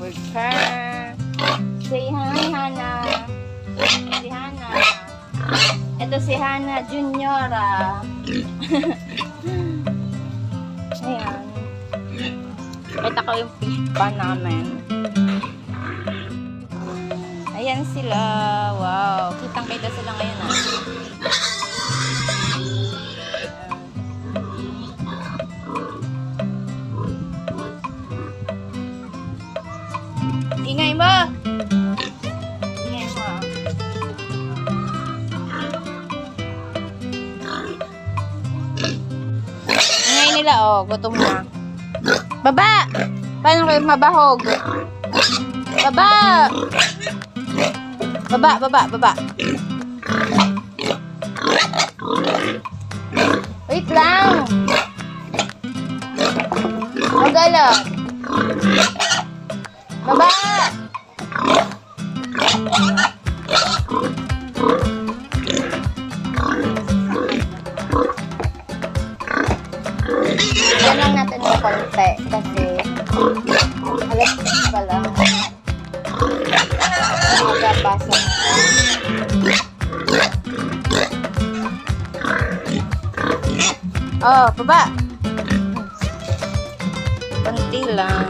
with her. Say hi, Hana. Si Hana. Ito si Hana Juniora. Ayan. Kita ko yung fish pan namin. Ayan sila. Wow. Kitang-kita sila ngayon ah. Ingay mo! Ingay mo. Ingay nila oh. Gutom na. Baba! Paano kayo mabahog? Baba! Baba, baba, baba. Wait lang. Magalang. Baba! Yan lang natin ng konti kasi alas pa lang. Magpapasa. Oh, baba. Konti lang.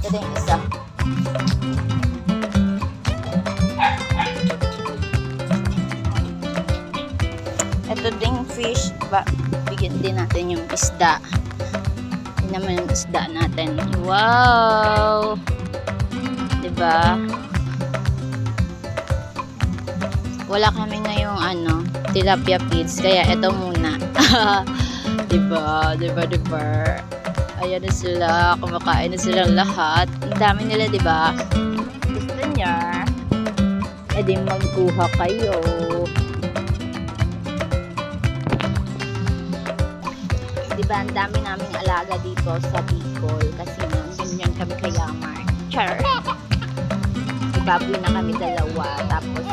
Ito yung isa. Ito ding fish. Bigyan din natin yung isda. Yun naman yung isda natin. Wow! Diba? Wala kami ngayong tilapia feeds. Kaya ito muna. Diba? Diba? Diba? Ayan na sila. Kumakain na silang lahat. Ang dami nila, diba? Gusto niya. E di magkuha kayo. Diba? Ang dami naming alaga dito sa Bicol. Kasi ganyan kami kayaman. Char! Baboy na kami dalawa. Tapos,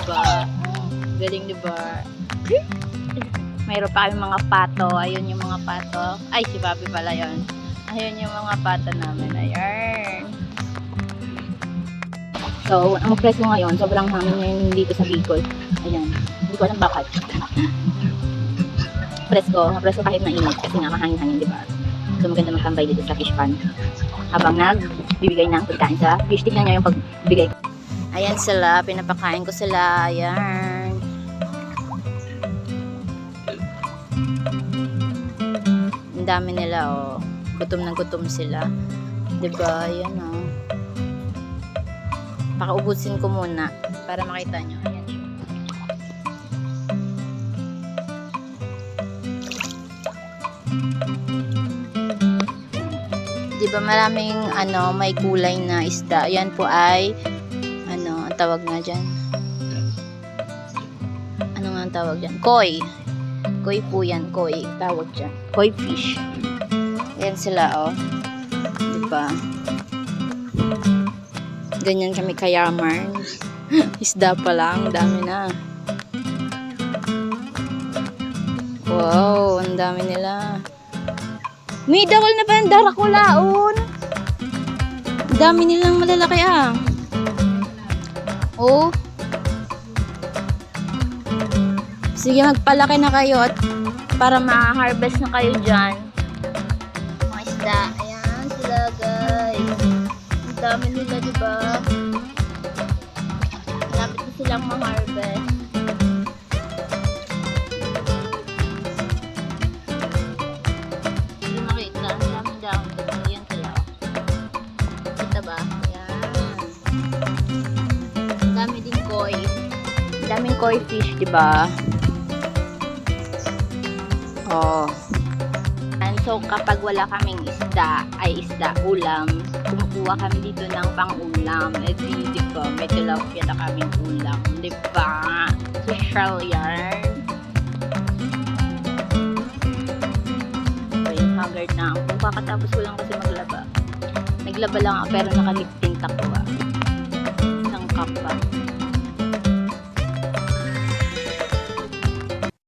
diba? Galing, diba? Mayroon pa kami mga pato. Ayun yung mga pato. Ay, si Bobby pala yun. Ayun yung mga pato namin. Ayan. So, ang preso ngayon, sobrang hangin ngayon dito sa Bicol. Ayan. Hindi ko alam bakit. Presko kahit mainit. Kasi nga, mahangin-hangin, diba? So, maganda magtambay dito sa fish pan. Habang nagbibigay ng pagkain sa fish. Tignan nyo yung pagbigay. Ayan sila. Pinapakain ko sila. Ayan. Ang dami nila, oh. Gutom na gutom sila. Diba? Ayan, oh. Pakaubusin ko muna para makita nyo. Ayan. Diba maraming may kulay na isda. Ayan po ay ang tawag nga dyan. Ano nga ang tawag dyan? Koi. Koi po yan. Koi. Tawag dyan. Koi fish. Ayan sila, oh. Diba? Ganyan kami kayaman. Isda pa lang. Dami na. Wow. Ang dami nila. May dawal na pa yung darakulaon. Ang dami nilang malalaki, ah. Oh. Sige, magpalaki na kayo at para ma-harvest na kayo dyan. Mga isda. Ayan sila, guys. Ang dami nila, diba? Malapit na silang ma-harvest. Hindi makita. Ang dami-dami. Ayan sila. Kita ba? Ayan. Ang dami din koi. Ang daming koi fish, diba? Oh. And so, kapag wala kaming ulam, kumukuha kami dito ng pang-ulam. Eh, diba, may tilapia na kaming ulam. Diba? Social yarn. So, yung haggard na ako. Kakatapos ko lang kasi maglaba. Naglaba lang ako, pero nakaliptin ako. Isang cup pa.